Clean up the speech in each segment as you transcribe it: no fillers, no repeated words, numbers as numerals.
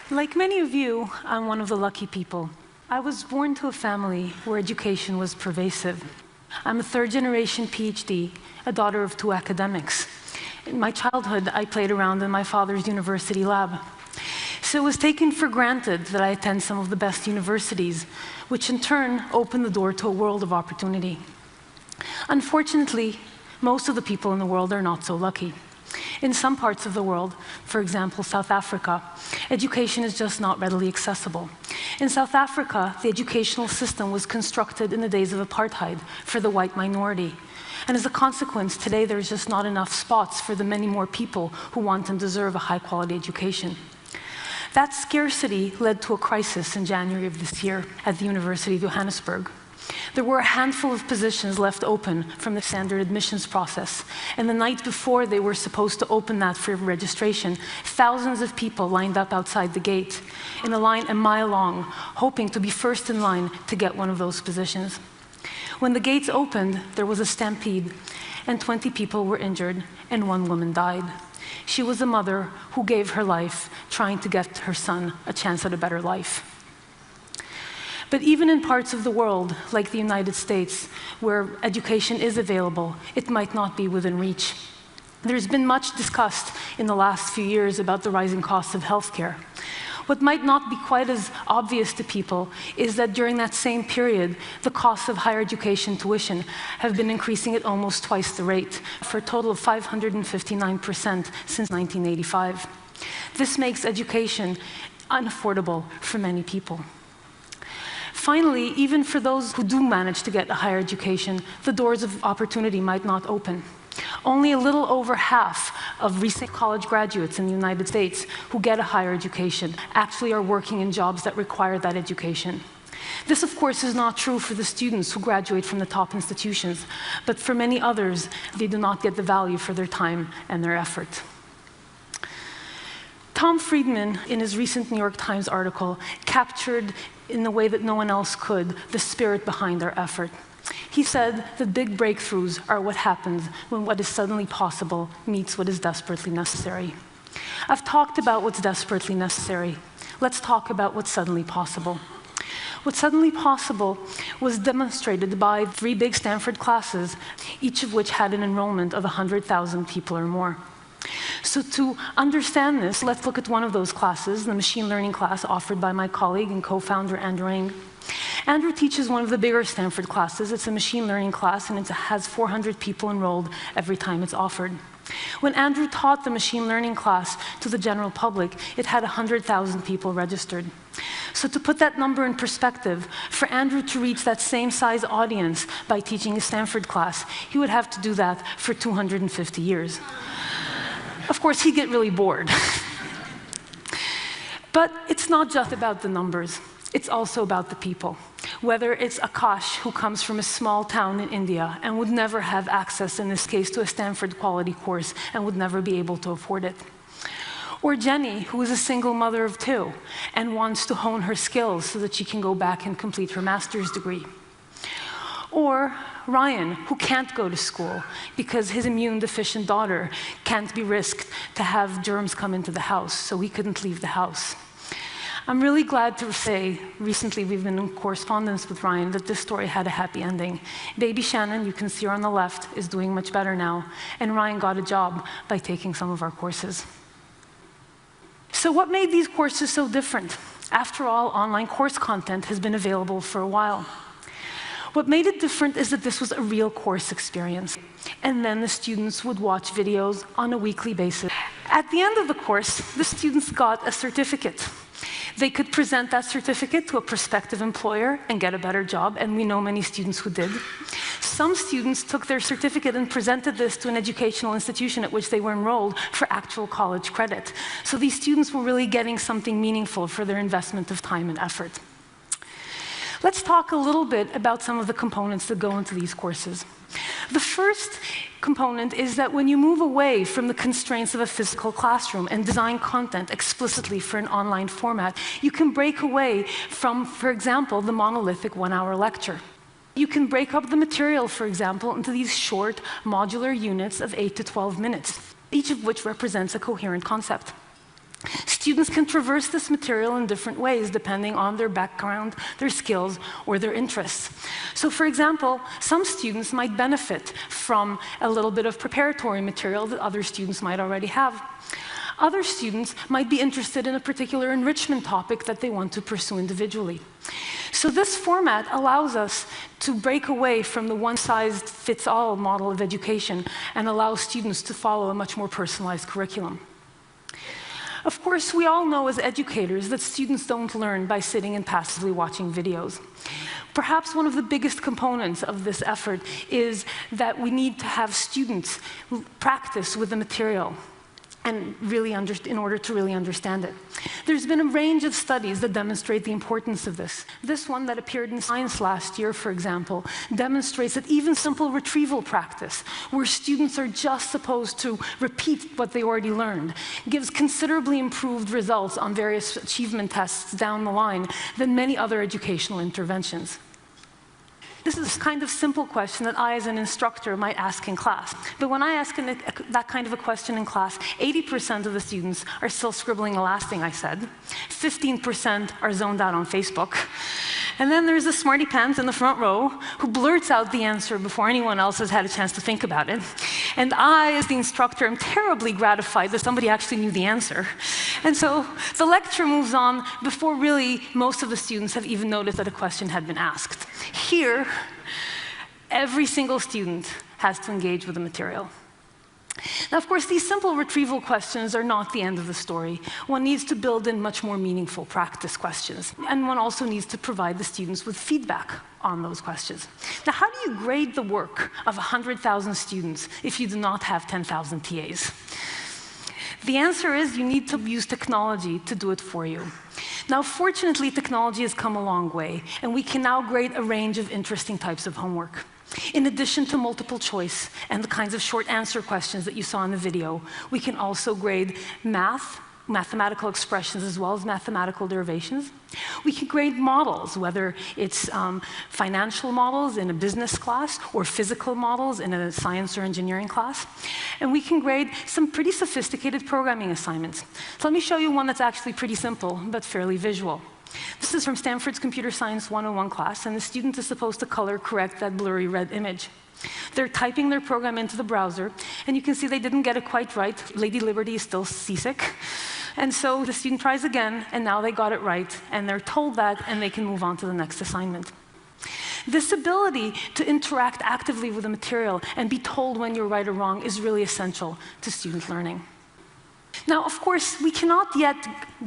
Like many of you, I'm one of the lucky people. I was born to a family where education was pervasive. I'm a third-generation PhD, a daughter of two academics. In my childhood, I played around in my father's university lab. So it was taken for granted that I attend some of the best universities, which in turn opened the door to a world of opportunity. Unfortunately, most of the people in the world are not so lucky. In some parts of the world, for example, South Africa, education is just not readily accessible. In South Africa, the educational system was constructed in the days of apartheid for the white minority. And as a consequence, today there's just not enough spots for the many more people who want and deserve a high-quality education. That scarcity led to a crisis in January of this year at the University of Johannesburg. There were a handful of positions left open from the standard admissions process, and the night before they were supposed to open that for registration, thousands of people lined up outside the gate, in a line a mile long, hoping to be first in line to get one of those positions. When the gates opened, there was a stampede, and 20 people were injured, and one woman died. She was a mother who gave her life trying to get her son a chance at a better life. But even in parts of the world, like the United States, where education is available, it might not be within reach. There's been much discussed in the last few years about the rising costs of healthcare. What might not be quite as obvious to people is that during that same period, the costs of higher education tuition have been increasing at almost twice the rate, for a total of 559% since 1985. This makes education unaffordable for many people. Finally, even for those who do manage to get a higher education, the doors of opportunity might not open. Only a little over half of recent college graduates in the United States who get a higher education actually are working in jobs that require that education. This, of course, is not true for the students who graduate from the top institutions, but for many others, they do not get the value for their time and their effort. Tom Friedman, in his recent New York Times article, captured in a way that no one else could the spirit behind our effort. He said that big breakthroughs are what happens when what is suddenly possible meets what is desperately necessary. I've talked about what's desperately necessary. Let's talk about what's suddenly possible. What's suddenly possible was demonstrated by 3 big Stanford classes, each of which had an enrollment of 100,000 people or more. So to understand this, let's look at one of those classes, the machine learning class offered by my colleague and co-founder Andrew Ng. Andrew teaches one of the bigger Stanford classes. It's a machine learning class, and it has 400 people enrolled every time it's offered. When Andrew taught the machine learning class to the general public, it had 100,000 people registered. So to put that number in perspective, for Andrew to reach that same size audience by teaching a Stanford class, he would have to do that for 250 years. Of course, he'd get really bored. But it's not just about the numbers. It's also about the people. Whether it's Akash, who comes from a small town in India and would never have access, in this case, to a Stanford quality course and would never be able to afford it. Or Jenny, who is a single mother of 2 and wants to hone her skills so that she can go back and complete her master's degree. Or Ryan, who can't go to school because his immune-deficient daughter can't be risked to have germs come into the house, so he couldn't leave the house. I'm really glad to say, recently we've been in correspondence with Ryan, that this story had a happy ending. Baby Shannon, you can see her on the left, is doing much better now, and Ryan got a job by taking some of our courses. So what made these courses so different? After all, online course content has been available for a while. What made it different is that this was a real course experience, and then the students would watch videos on a weekly basis. At the end of the course, the students got a certificate. They could present that certificate to a prospective employer and get a better job, and we know many students who did. Some students took their certificate and presented this to an educational institution at which they were enrolled for actual college credit. So these students were really getting something meaningful for their investment of time and effort. Let's talk a little bit about some of the components that go into these courses. The first component is that when you move away from the constraints of a physical classroom and design content explicitly for an online format, you can break away from, for example, the monolithic 1-hour lecture. You can break up the material, for example, into these short modular units of 8 to 12 minutes, each of which represents a coherent concept. Students can traverse this material in different ways depending on their background, their skills, or their interests. So for example, some students might benefit from a little bit of preparatory material that other students might already have. Other students might be interested in a particular enrichment topic that they want to pursue individually. So this format allows us to break away from the one-size-fits-all model of education and allow students to follow a much more personalized curriculum. Of course, we all know as educators that students don't learn by sitting and passively watching videos. Perhaps one of the biggest components of this effort is that we need to have students practice with the material and in order to really understand it. There's been a range of studies that demonstrate the importance of this. This one that appeared in Science last year, for example, demonstrates that even simple retrieval practice, where students are just supposed to repeat what they already learned, gives considerably improved results on various achievement tests down the line than many other educational interventions. This is a kind of simple question that I, as an instructor, might ask in class. But when I ask that kind of a question in class, 80% of the students are still scribbling the last thing I said. 15% are zoned out on Facebook. And then there's a smarty pants in the front row who blurts out the answer before anyone else has had a chance to think about it. And I, as the instructor, am terribly gratified that somebody actually knew the answer. And so the lecture moves on before really most of the students have even noticed that a question had been asked. Here, every single student has to engage with the material. Now, of course, these simple retrieval questions are not the end of the story. One needs to build in much more meaningful practice questions. And one also needs to provide the students with feedback on those questions. Now, how do you grade the work of 100,000 students if you do not have 10,000 TAs? The answer is you need to use technology to do it for you. Now, fortunately, technology has come a long way, and we can now grade a range of interesting types of homework. In addition to multiple choice and the kinds of short answer questions that you saw in the video, we can also grade mathematical expressions as well as mathematical derivations. We can grade models, whether it's financial models in a business class or physical models in a science or engineering class. And we can grade some pretty sophisticated programming assignments. So let me show you one that's actually pretty simple but fairly visual. This is from Stanford's Computer Science 101 class, and the student is supposed to color correct that blurry red image. They're typing their program into the browser, and you can see they didn't get it quite right. Lady Liberty is still seasick. And so the student tries again, and now they got it right, and they're told that, and they can move on to the next assignment. This ability to interact actively with the material and be told when you're right or wrong is really essential to student learning. Now, of course, we cannot yet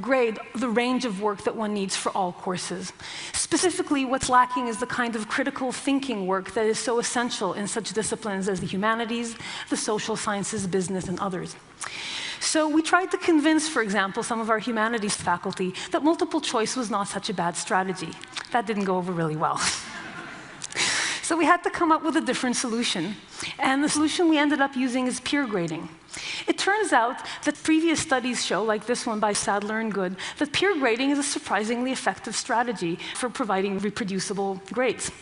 grade the range of work that one needs for all courses. Specifically, what's lacking is the kind of critical thinking work that is so essential in such disciplines as the humanities, the social sciences, business, and others. So we tried to convince, for example, some of our humanities faculty that multiple choice was not such a bad strategy. That didn't go over really well. So we had to come up with a different solution. And the solution we ended up using is peer grading. It turns out that previous studies show, like this one by Sadler and Good, that peer grading is a surprisingly effective strategy for providing reproducible grades.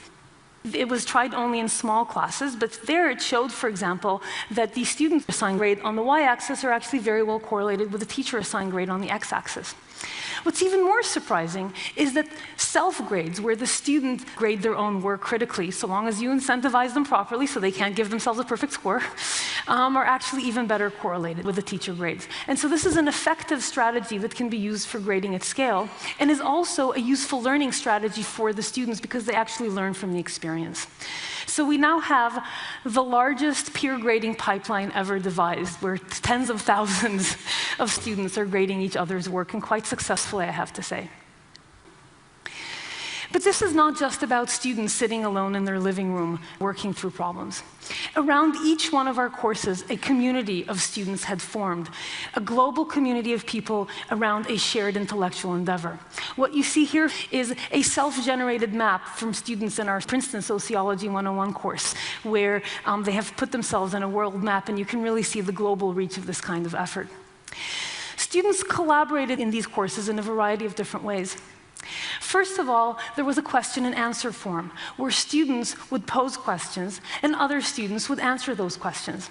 It was tried only in small classes, but there it showed, for example, that the student assigned grade on the y-axis are actually very well correlated with the teacher assigned grade on the x-axis. What's even more surprising is that self-grades, where the student grade their own work critically, so long as you incentivize them properly so they can't give themselves a perfect score, are actually even better correlated with the teacher grades. And so this is an effective strategy that can be used for grading at scale, and is also a useful learning strategy for the students because they actually learn from the experience. So we now have the largest peer grading pipeline ever devised, where tens of thousands of students are grading each other's work, and quite successfully, I have to say. But this is not just about students sitting alone in their living room working through problems. Around each one of our courses, a community of students had formed, a global community of people around a shared intellectual endeavor. What you see here is a self-generated map from students in our Princeton Sociology 101 course, where they have put themselves on a world map, and you can really see the global reach of this kind of effort. Students collaborated in these courses in a variety of different ways. First of all, there was a question and answer form, where students would pose questions and other students would answer those questions.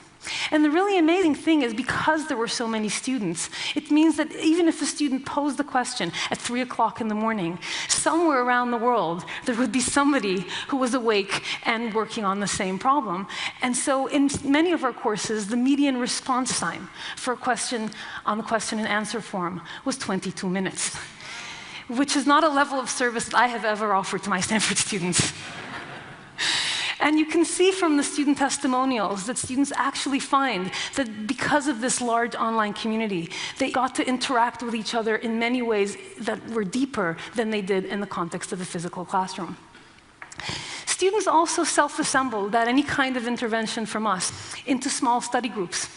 And the really amazing thing is, because there were so many students, it means that even if a student posed the question at 3 o'clock in the morning, somewhere around the world, there would be somebody who was awake and working on the same problem. And so in many of our courses, the median response time for a question on the question and answer form was 22 minutes, which is not a level of service that I have ever offered to my Stanford students. And you can see from the student testimonials that students actually find that because of this large online community, they got to interact with each other in many ways that were deeper than they did in the context of a physical classroom. Students also self-assembled without any kind of intervention from us into small study groups.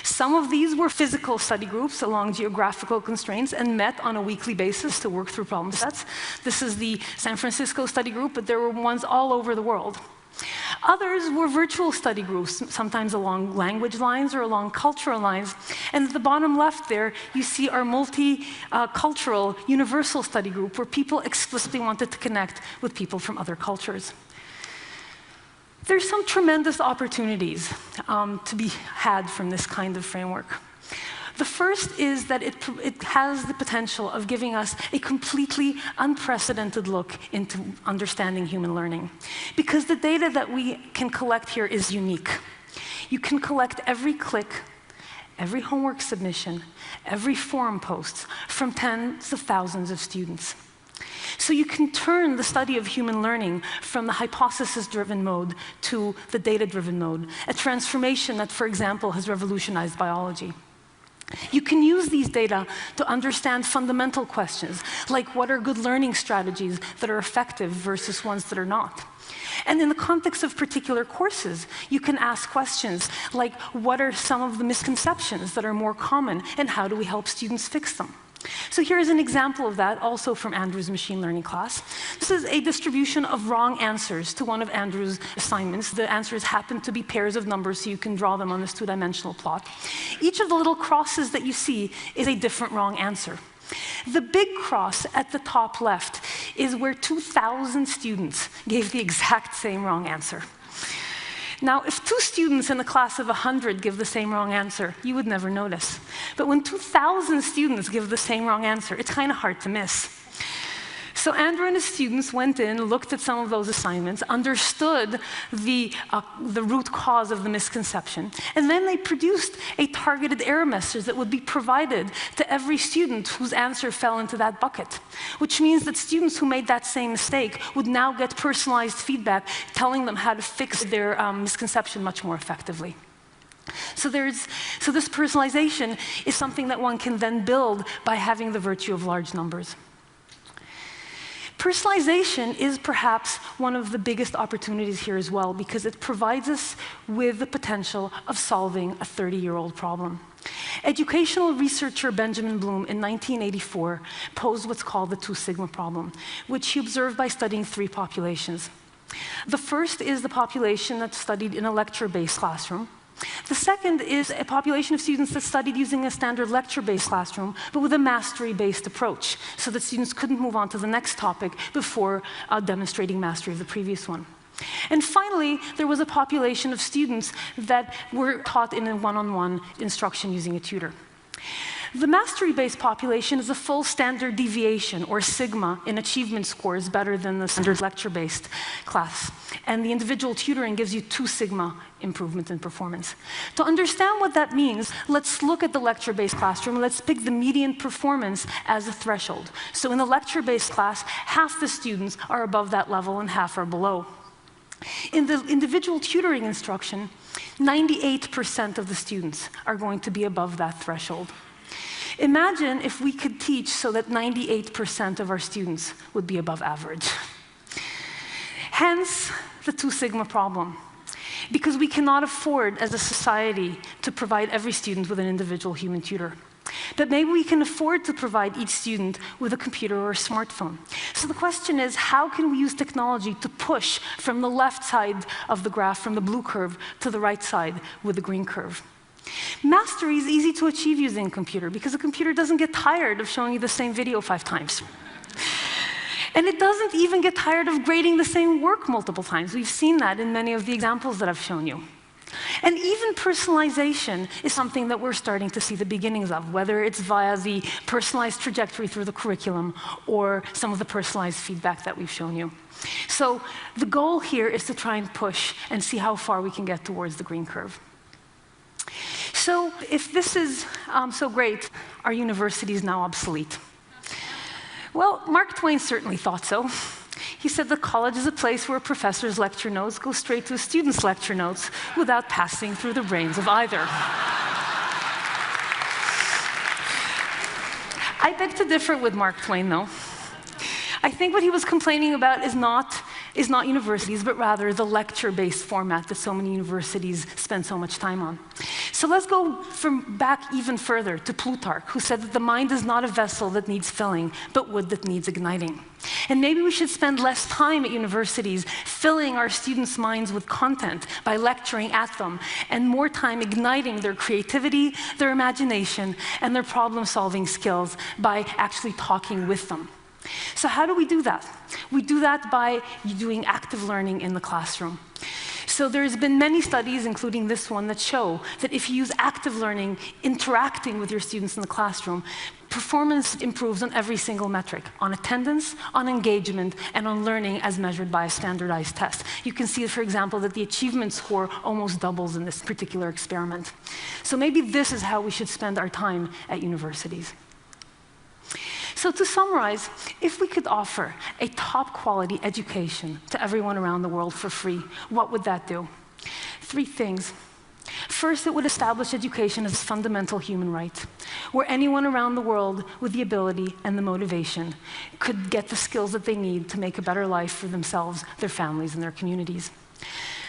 Some of these were physical study groups along geographical constraints and met on a weekly basis to work through problem sets. This is the San Francisco study group, but there were ones all over the world. Others were virtual study groups, sometimes along language lines or along cultural lines. And at the bottom left there, you see our multicultural universal study group, where people explicitly wanted to connect with people from other cultures. There's some tremendous opportunities to be had from this kind of framework. The first is that it has the potential of giving us a completely unprecedented look into understanding human learning, because the data that we can collect here is unique. You can collect every click, every homework submission, every forum post from tens of thousands of students. So you can turn the study of human learning from the hypothesis-driven mode to the data-driven mode, a transformation that, for example, has revolutionized biology. You can use these data to understand fundamental questions, like what are good learning strategies that are effective versus ones that are not. And in the context of particular courses, you can ask questions like, what are some of the misconceptions that are more common, and how do we help students fix them? So here's an example of that, also from Andrew's machine learning class. This is a distribution of wrong answers to one of Andrew's assignments. The answers happen to be pairs of numbers, so you can draw them on this two-dimensional plot. Each of the little crosses that you see is a different wrong answer. The big cross at the top left is where 2,000 students gave the exact same wrong answer. Now, if 2 students in a class of 100 give the same wrong answer, you would never notice. But when 2,000 students give the same wrong answer, it's kind of hard to miss. So Andrew and his students went in, looked at some of those assignments, understood the root cause of the misconception, and then they produced a targeted error message that would be provided to every student whose answer fell into that bucket, which means that students who made that same mistake would now get personalized feedback telling them how to fix their misconception much more effectively. So this personalization is something that one can then build by having the virtue of large numbers. Personalization is perhaps one of the biggest opportunities here as well, because it provides us with the potential of solving a 30-year-old problem. Educational researcher Benjamin Bloom in 1984 posed what's called the 2 sigma problem, which he observed by studying 3 populations. The first is the population that's studied in a lecture-based classroom. The second is a population of students that studied using a standard lecture-based classroom, but with a mastery-based approach, so that students couldn't move on to the next topic before demonstrating mastery of the previous one. And finally, there was a population of students that were taught in a one-on-one instruction using a tutor. The mastery-based population is a full standard deviation, or sigma, in achievement scores better than the standard lecture-based class. And the individual tutoring gives you 2 sigma improvement in performance. To understand what that means, let's look at the lecture-based classroom, and let's pick the median performance as a threshold. So in the lecture-based class, half the students are above that level and half are below. In the individual tutoring instruction, 98% of the students are going to be above that threshold. Imagine if we could teach so that 98% of our students would be above average. Hence, the 2 sigma problem. Because we cannot afford, as a society, to provide every student with an individual human tutor. But maybe we can afford to provide each student with a computer or a smartphone. So the question is, how can we use technology to push from the left side of the graph, from the blue curve, to the right side with the green curve? Mastery is easy to achieve using a computer, because a computer doesn't get tired of showing you the same video 5 times. And it doesn't even get tired of grading the same work multiple times. We've seen that in many of the examples that I've shown you. And even personalization is something that we're starting to see the beginnings of, whether it's via the personalized trajectory through the curriculum or some of the personalized feedback that we've shown you. So the goal here is to try and push and see how far we can get towards the green curve. So if this is so great, are universities now obsolete? Well, Mark Twain certainly thought so. He said that college is a place where a professor's lecture notes go straight to a student's lecture notes without passing through the brains of either. I beg to differ with Mark Twain, though. I think what he was complaining about is not universities, but rather the lecture-based format that so many universities spend so much time on. So let's go back even further to Plutarch, who said that the mind is not a vessel that needs filling, but wood that needs igniting. And maybe we should spend less time at universities filling our students' minds with content by lecturing at them, and more time igniting their creativity, their imagination, and their problem-solving skills by actually talking with them. So how do we do that? We do that by doing active learning in the classroom. So there's been many studies, including this one, that show that if you use active learning, interacting with your students in the classroom, performance improves on every single metric, on attendance, on engagement, and on learning as measured by a standardized test. You can see, for example, that the achievement score almost doubles in this particular experiment. So maybe this is how we should spend our time at universities. So to summarize, if we could offer a top-quality education to everyone around the world for free, what would that do? 3 things. First, it would establish education as a fundamental human right, where anyone around the world with the ability and the motivation could get the skills that they need to make a better life for themselves, their families, and their communities.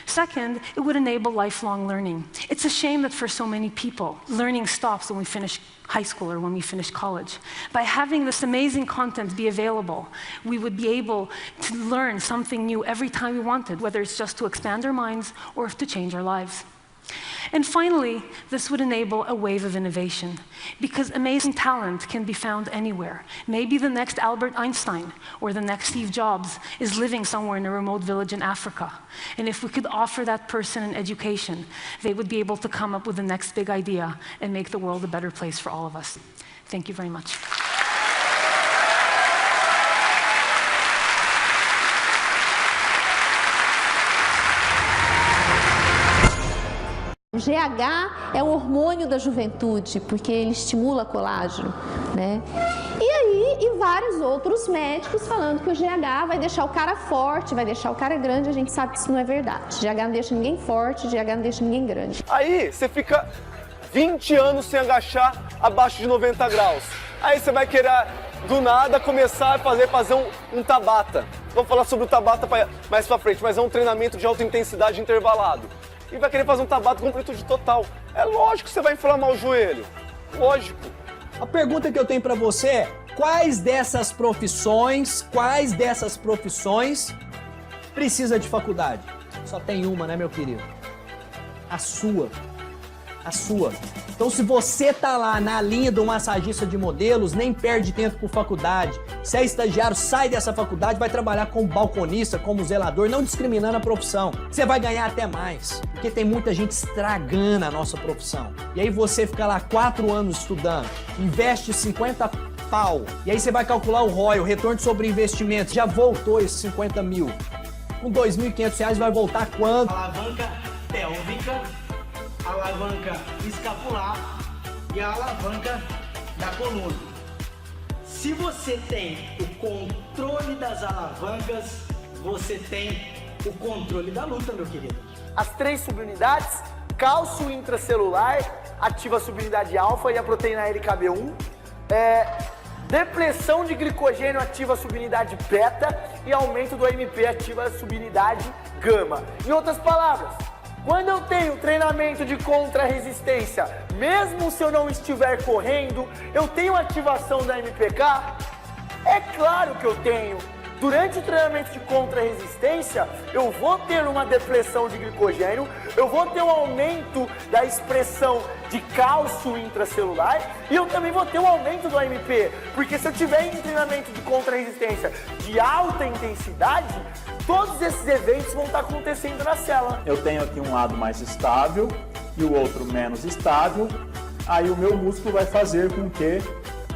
Second, it would enable lifelong learning. It's a shame that for so many people, learning stops when we finish high school or when we finish college. By having this amazing content be available, we would be able to learn something new every time we wanted, whether it's just to expand our minds or to change our lives. And finally, this would enable a wave of innovation, because amazing talent can be found anywhere. Maybe the next Albert Einstein or the next Steve Jobs is living somewhere in a remote village in Africa. And if we could offer that person an education, they would be able to come up with the next big idea and make the world a better place for all of us. Thank you very much. O GH é o hormônio da juventude, porque ele estimula colágeno, né? E vários outros médicos falando que o GH vai deixar o cara forte, vai deixar o cara grande. A gente sabe que isso não é verdade. GH não deixa ninguém forte, GH não deixa ninguém grande. Aí você fica 20 anos sem agachar abaixo de 90 graus. Aí você vai querer, do nada, começar a fazer um Tabata. Vamos falar sobre o Tabata mais pra frente, mas é um treinamento de alta intensidade intervalado. E vai querer fazer um Tabata com amplitude total. É lógico que você vai inflamar o joelho. Lógico. A pergunta que eu tenho para você é: quais dessas profissões precisa de faculdade? Só tem uma, né, meu querido? A sua. A sua. Então, se você tá lá na linha do massagista de modelos, nem perde tempo com faculdade. Se é estagiário, sai dessa faculdade, vai trabalhar como balconista, como zelador, não discriminando a profissão. Você vai ganhar até mais, porque tem muita gente estragando a nossa profissão. E aí você fica lá 4 anos estudando, investe 50 pau, e aí você vai calcular o ROI, o retorno sobre investimento. Já voltou esses 50 mil. Com R$2.500 vai voltar quanto? Alavanca pélvica, alavanca escapular e a alavanca da coluna. Se você tem o controle das alavancas, você tem o controle da luta, meu querido. As 3 subunidades, cálcio intracelular, ativa a subunidade alfa e a proteína LKB1. Depressão de glicogênio ativa a subunidade beta e aumento do AMP ativa a subunidade gama. Em outras palavras, quando eu tenho treinamento de contra-resistência, mesmo se eu não estiver correndo, eu tenho ativação da MPK? É claro que eu tenho. Durante o treinamento de contra-resistência, eu vou ter uma depressão de glicogênio, eu vou ter um aumento da expressão de cálcio intracelular e eu também vou ter um aumento do AMP, porque se eu tiver em treinamento de contra-resistência de alta intensidade, todos esses eventos vão estar acontecendo na célula. Eu tenho aqui um lado mais estável e o outro menos estável, aí o meu músculo vai fazer com que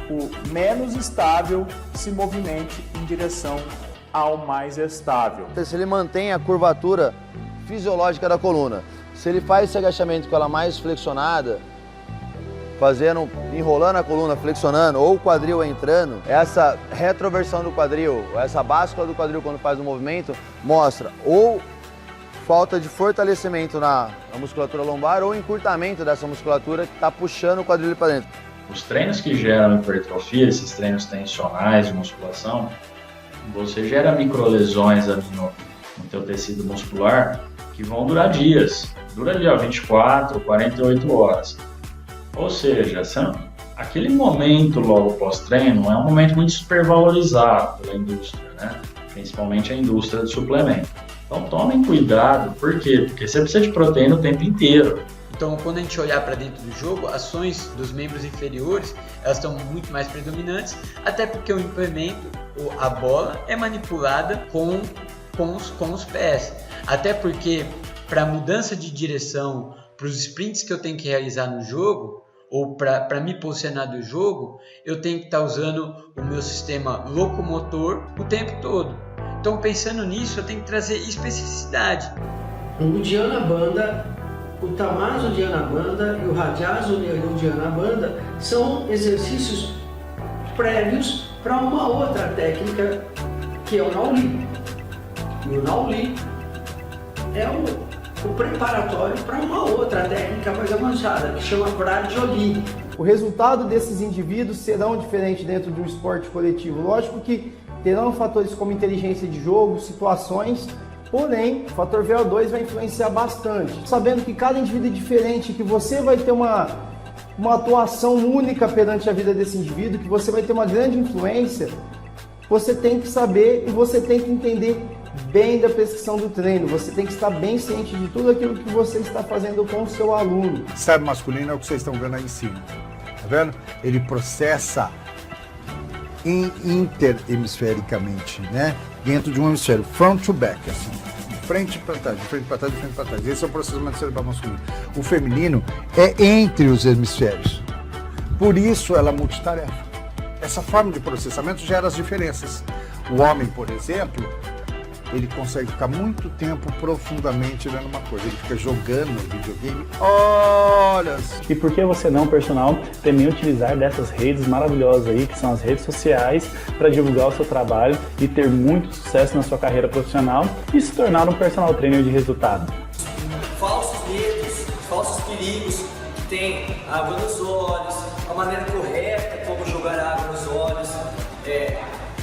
o menos estável se movimente em direção ao mais estável. Se ele mantém a curvatura fisiológica da coluna, se ele faz esse agachamento com ela mais flexionada, enrolando a coluna, flexionando, ou o quadril entrando, essa retroversão do quadril, essa báscula do quadril quando faz o movimento, mostra ou falta de fortalecimento na musculatura lombar ou encurtamento dessa musculatura que está puxando o quadril para dentro. Os treinos que geram hipertrofia, esses treinos tensionais de musculação, você gera microlesões ali no teu tecido muscular que vão durar dias. Dura ali, 24, 48 horas. Ou seja, aquele momento logo pós-treino é um momento muito supervalorizado pela indústria, né? Principalmente a indústria de suplemento. Então tomem cuidado, por quê? Porque você precisa de proteína o tempo inteiro. Então, quando a gente olhar para dentro do jogo, ações dos membros inferiores, elas estão muito mais predominantes, até porque o implemento, a bola, é manipulada com os pés. Até porque, para a mudança de direção, para os sprints que eu tenho que realizar no jogo, ou para me posicionar do jogo, eu tenho que estar usando o meu sistema locomotor o tempo todo. Então, pensando nisso, eu tenho que trazer especificidade. O Uddiyana Bandha, o Tamaso Uddiyana Bandha e o Rajasa Uddiyana Bandha são exercícios prévios para uma outra técnica que é o Nauli. E o Nauli é o preparatório para uma outra técnica mais avançada que chama Pradyoli. O resultado desses indivíduos serão diferentes dentro de um esporte coletivo. Lógico que terão fatores como inteligência de jogo, situações, porém, o fator VO2 vai influenciar bastante. Sabendo que cada indivíduo é diferente, que você vai ter uma atuação única perante a vida desse indivíduo, que você vai ter uma grande influência, você tem que saber e você tem que entender bem da prescrição do treino. Você tem que estar bem ciente de tudo aquilo que você está fazendo com o seu aluno. Cérebro masculino é o que vocês estão vendo aí em cima. Tá vendo? Ele processa interhemisfericamente, né? Dentro de um hemisfério, front to back, assim, de frente para trás, de frente para trás, de frente para trás. Esse é o processamento cerebral masculino. O feminino é entre os hemisférios. Por isso ela é multitarefa. Essa forma de processamento gera as diferenças. O homem, por exemplo, ele consegue ficar muito tempo profundamente vendo uma coisa. Ele fica jogando videogame horas. E por que você não, personal, também utilizar dessas redes maravilhosas aí, que são as redes sociais, para divulgar o seu trabalho e ter muito sucesso na sua carreira profissional e se tornar um personal trainer de resultado? Falsos medos, falsos perigos que tem água nos olhos, a maneira correta como jogar água nos olhos,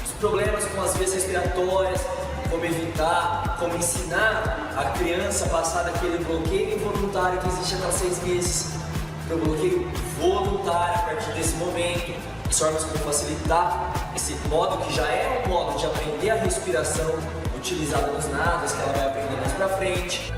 os problemas com as vias respiratórias, como evitar, como ensinar a criança a passar daquele bloqueio involuntário que existe até 6 meses, para o bloqueio voluntário a partir desse momento, as formas como facilitar esse modo que já é um modo de aprender a respiração utilizado nos nados, que ela vai aprender mais para frente.